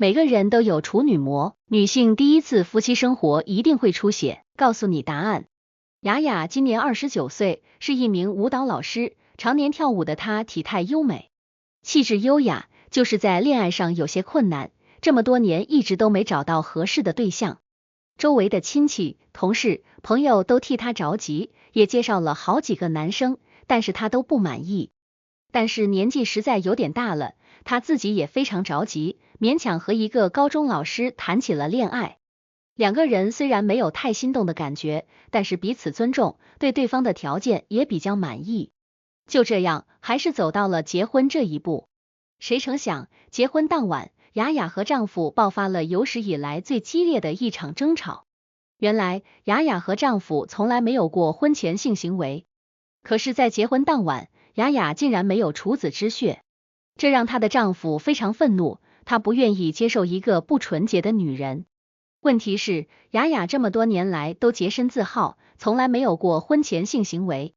每个人都有处女膜，女性第一次夫妻生活一定会出血。告诉你答案。雅雅今年29岁，是一名舞蹈老师，常年跳舞的她体态优美，气质优雅，就是在恋爱上有些困难，这么多年一直都没找到合适的对象。周围的亲戚、同事、朋友都替她着急，也介绍了好几个男生，但是她都不满意。但是年纪实在有点大了，她自己也非常着急，勉强和一个高中老师谈起了恋爱。两个人虽然没有太心动的感觉，但是彼此尊重，对对方的条件也比较满意。就这样，还是走到了结婚这一步。谁成想，结婚当晚，雅雅和丈夫爆发了有史以来最激烈的一场争吵。原来，雅雅和丈夫从来没有过婚前性行为，可是，在结婚当晚，雅雅竟然没有处子之血，这让她的丈夫非常愤怒，他不愿意接受一个不纯洁的女人。问题是，雅雅这么多年来都洁身自好，从来没有过婚前性行为，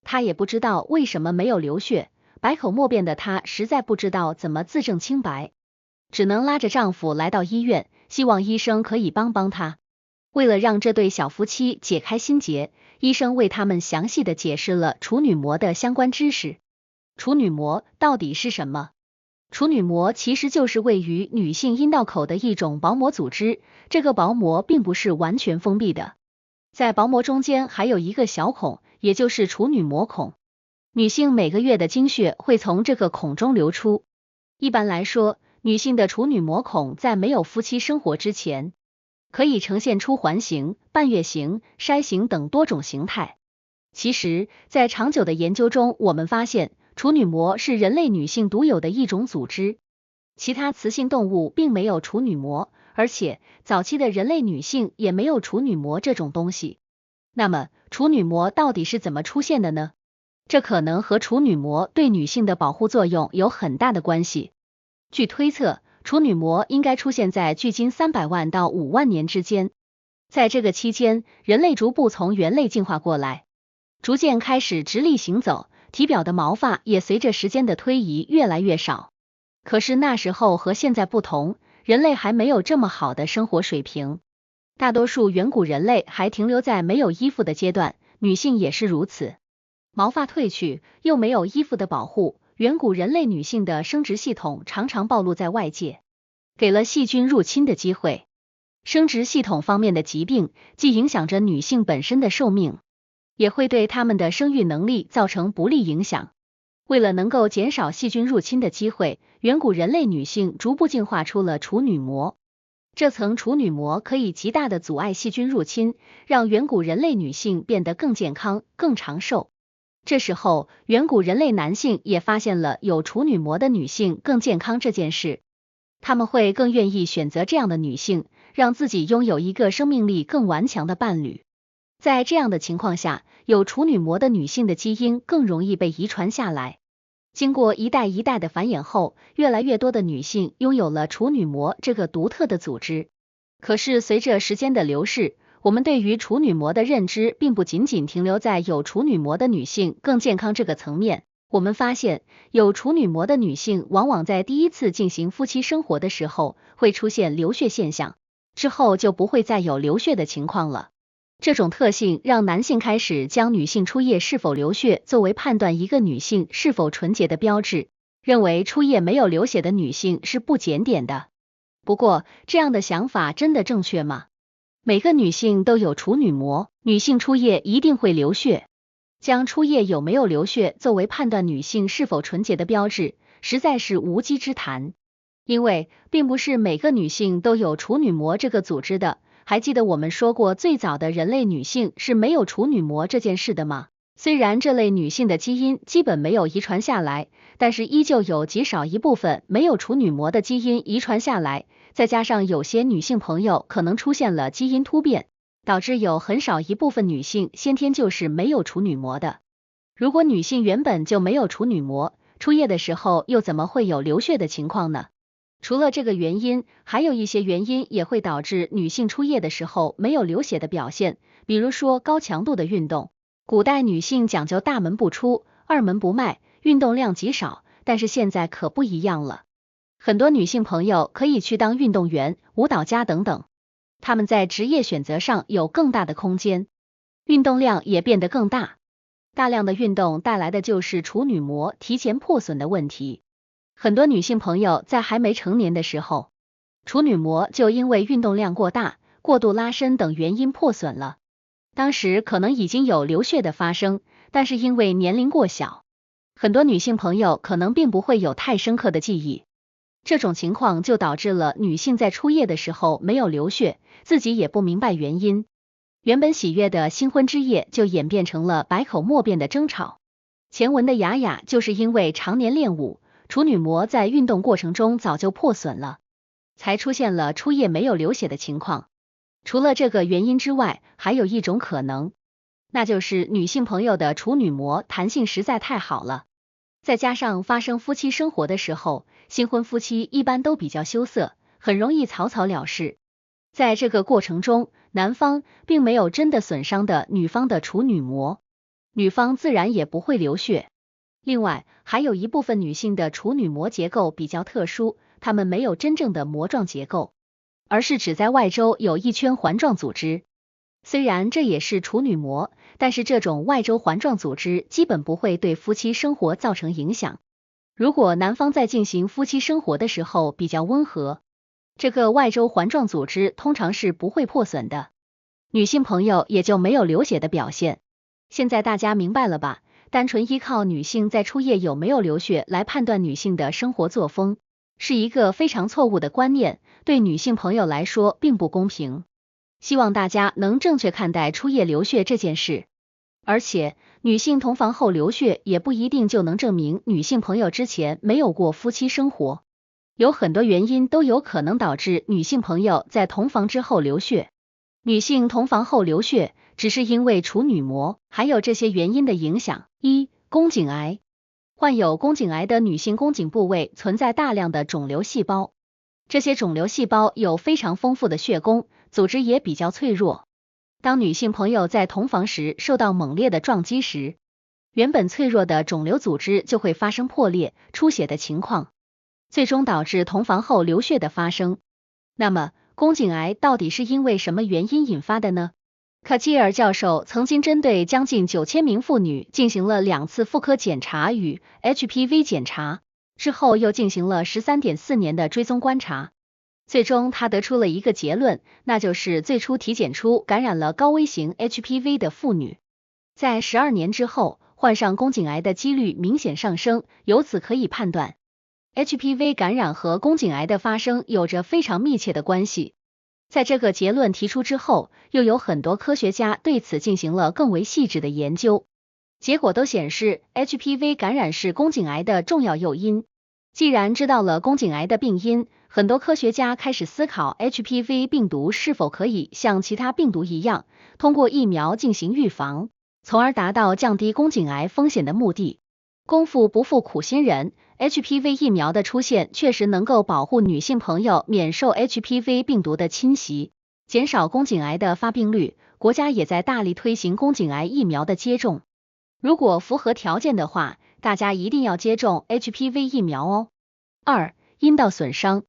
她也不知道为什么没有流血，百口莫辩的她实在不知道怎么自证清白，只能拉着丈夫来到医院，希望医生可以帮帮她。为了让这对小夫妻解开心结，医生为他们详细的解释了处女膜的相关知识。处女膜到底是什么？处女膜其实就是位于女性阴道口的一种薄膜组织，这个薄膜并不是完全封闭的，在薄膜中间还有一个小孔，也就是处女膜孔。女性每个月的经血会从这个孔中流出。一般来说，女性的处女膜孔在没有夫妻生活之前，可以呈现出环形、半月形、筛形等多种形态。其实，在长久的研究中，我们发现处女膜是人类女性独有的一种组织，其他雌性动物并没有处女膜，而且早期的人类女性也没有处女膜这种东西。那么，处女膜到底是怎么出现的呢？这可能和处女膜对女性的保护作用有很大的关系。据推测，处女膜应该出现在距今300万到5万年之间。在这个期间，人类逐步从猿类进化过来，逐渐开始直立行走，体表的毛发也随着时间的推移越来越少。可是那时候和现在不同，人类还没有这么好的生活水平，大多数远古人类还停留在没有衣服的阶段，女性也是如此。毛发褪去，又没有衣服的保护，远古人类女性的生殖系统常常暴露在外界，给了细菌入侵的机会。生殖系统方面的疾病既影响着女性本身的寿命，也会对她们的生育能力造成不利影响。为了能够减少细菌入侵的机会，远古人类女性逐步进化出了处女膜。这层处女膜可以极大的阻碍细菌入侵，让远古人类女性变得更健康、更长寿。这时候，远古人类男性也发现了有处女膜的女性更健康这件事，他们会更愿意选择这样的女性，让自己拥有一个生命力更顽强的伴侣。在这样的情况下，有处女膜的女性的基因更容易被遗传下来。经过一代一代的繁衍后，越来越多的女性拥有了处女膜这个独特的组织。可是随着时间的流逝，我们对于处女膜的认知并不仅仅停留在有处女膜的女性更健康这个层面。我们发现，有处女膜的女性往往在第一次进行夫妻生活的时候会出现流血现象，之后就不会再有流血的情况了。这种特性让男性开始将女性初夜是否流血作为判断一个女性是否纯洁的标志，认为初夜没有流血的女性是不检点的。不过，这样的想法真的正确吗？每个女性都有处女膜，女性初夜一定会流血。将初夜有没有流血作为判断女性是否纯洁的标志，实在是无稽之谈。因为并不是每个女性都有处女膜这个组织的。还记得我们说过最早的人类女性是没有处女膜这件事的吗？虽然这类女性的基因基本没有遗传下来，但是依旧有极少一部分没有处女膜的基因遗传下来，再加上有些女性朋友可能出现了基因突变，导致有很少一部分女性先天就是没有处女膜的。如果女性原本就没有处女膜，初夜的时候又怎么会有流血的情况呢？除了这个原因，还有一些原因也会导致女性初夜的时候没有流血的表现，比如说高强度的运动。古代女性讲究大门不出，二门不迈，运动量极少，但是现在可不一样了。很多女性朋友可以去当运动员、舞蹈家等等，她们在职业选择上有更大的空间，运动量也变得更大。大量的运动带来的就是处女膜提前破损的问题。很多女性朋友在还没成年的时候，处女膜就因为运动量过大、过度拉伸等原因破损了。当时可能已经有流血的发生，但是因为年龄过小，很多女性朋友可能并不会有太深刻的记忆。这种情况就导致了女性在初夜的时候没有流血，自己也不明白原因。原本喜悦的新婚之夜就演变成了百口莫辩的争吵。前文的雅雅就是因为常年练舞，处女膜在运动过程中早就破损了，才出现了初夜没有流血的情况。除了这个原因之外，还有一种可能，那就是女性朋友的处女膜弹性实在太好了，再加上发生夫妻生活的时候，新婚夫妻一般都比较羞涩，很容易草草了事。在这个过程中，男方并没有真的损伤的女方的处女膜，女方自然也不会流血。另外，还有一部分女性的处女膜结构比较特殊，她们没有真正的膜状结构，而是只在外周有一圈环状组织。虽然这也是处女膜，但是这种外周环状组织基本不会对夫妻生活造成影响。如果男方在进行夫妻生活的时候比较温和，这个外周环状组织通常是不会破损的，女性朋友也就没有流血的表现。现在大家明白了吧？单纯依靠女性在初夜有没有流血来判断女性的生活作风，是一个非常错误的观念，对女性朋友来说并不公平。希望大家能正确看待初夜流血这件事。而且，女性同房后流血也不一定就能证明女性朋友之前没有过夫妻生活，有很多原因都有可能导致女性朋友在同房之后流血。女性同房后流血只是因为处女膜还有这些原因的影响。一、宫颈癌。患有宫颈癌的女性宫颈部位存在大量的肿瘤细胞，这些肿瘤细胞有非常丰富的血供，组织也比较脆弱。当女性朋友在同房时受到猛烈的撞击时，原本脆弱的肿瘤组织就会发生破裂、出血的情况，最终导致同房后流血的发生。那么，宫颈癌到底是因为什么原因引发的呢？卡基尔教授曾经针对将近9000名妇女进行了2次妇科检查与 HPV 检查，之后又进行了13.4年的追踪观察。最终他得出了一个结论，那就是最初体检出感染了高危型 HPV 的妇女，在12年之后患上宫颈癌的几率明显上升，由此可以判断 HPV 感染和宫颈癌的发生有着非常密切的关系。在这个结论提出之后，又有很多科学家对此进行了更为细致的研究，结果都显示 HPV 感染是宫颈癌的重要诱因。既然知道了宫颈癌的病因，很多科学家开始思考 HPV 病毒是否可以像其他病毒一样，通过疫苗进行预防，从而达到降低宫颈癌风险的目的。功夫不负苦心人， HPV 疫苗的出现确实能够保护女性朋友免受 HPV 病毒的侵袭，减少宫颈癌的发病率，国家也在大力推行宫颈癌疫苗的接种。如果符合条件的话，大家一定要接种 HPV 疫苗哦。2、阴道损伤。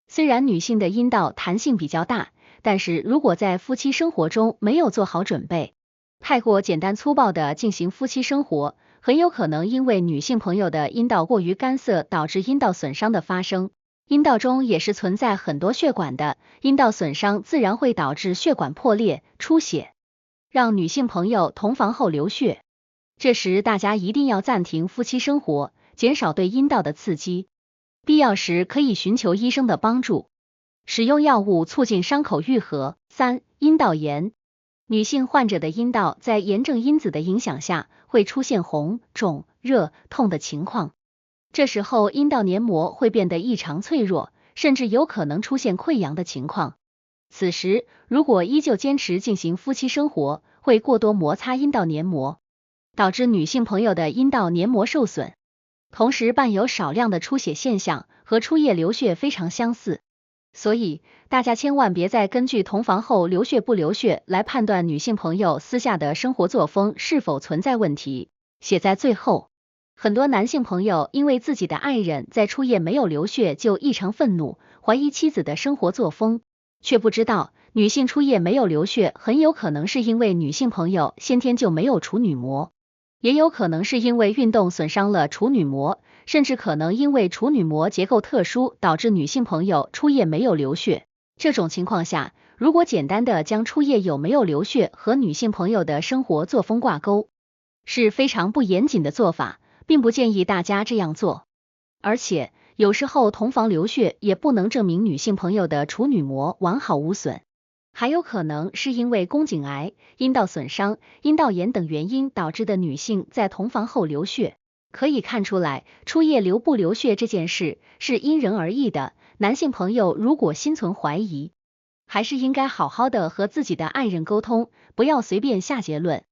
虽然女性的阴道弹性比较大，但是如果在夫妻生活中没有做好准备，太过简单粗暴的进行夫妻生活，很有可能因为女性朋友的阴道过于干涩导致阴道损伤的发生。阴道中也是存在很多血管的，阴道损伤自然会导致血管破裂、出血，让女性朋友同房后流血。这时大家一定要暂停夫妻生活，减少对阴道的刺激，必要时可以寻求医生的帮助，使用药物促进伤口愈合。3、阴道炎。女性患者的阴道在炎症因子的影响下会出现红、肿、热、痛的情况，这时候阴道黏膜会变得异常脆弱，甚至有可能出现溃疡的情况。此时如果依旧坚持进行夫妻生活，会过多摩擦阴道黏膜，导致女性朋友的阴道黏膜受损，同时伴有少量的出血现象，和初夜流血非常相似。所以大家千万别再根据同房后流血不流血来判断女性朋友私下的生活作风是否存在问题。写在最后。很多男性朋友因为自己的爱人在初夜没有流血就异常愤怒，怀疑妻子的生活作风，却不知道女性初夜没有流血很有可能是因为女性朋友先天就没有处女膜，也有可能是因为运动损伤了处女膜，甚至可能因为处女膜结构特殊导致女性朋友初夜没有流血。这种情况下，如果简单的将初夜有没有流血和女性朋友的生活作风挂钩，是非常不严谨的做法，并不建议大家这样做。而且有时候同房流血也不能证明女性朋友的处女膜完好无损，还有可能是因为宫颈癌、阴道损伤、阴道炎等原因导致的女性在同房后流血。可以看出来，初夜流不流血这件事是因人而异的，男性朋友如果心存怀疑，还是应该好好的和自己的爱人沟通，不要随便下结论。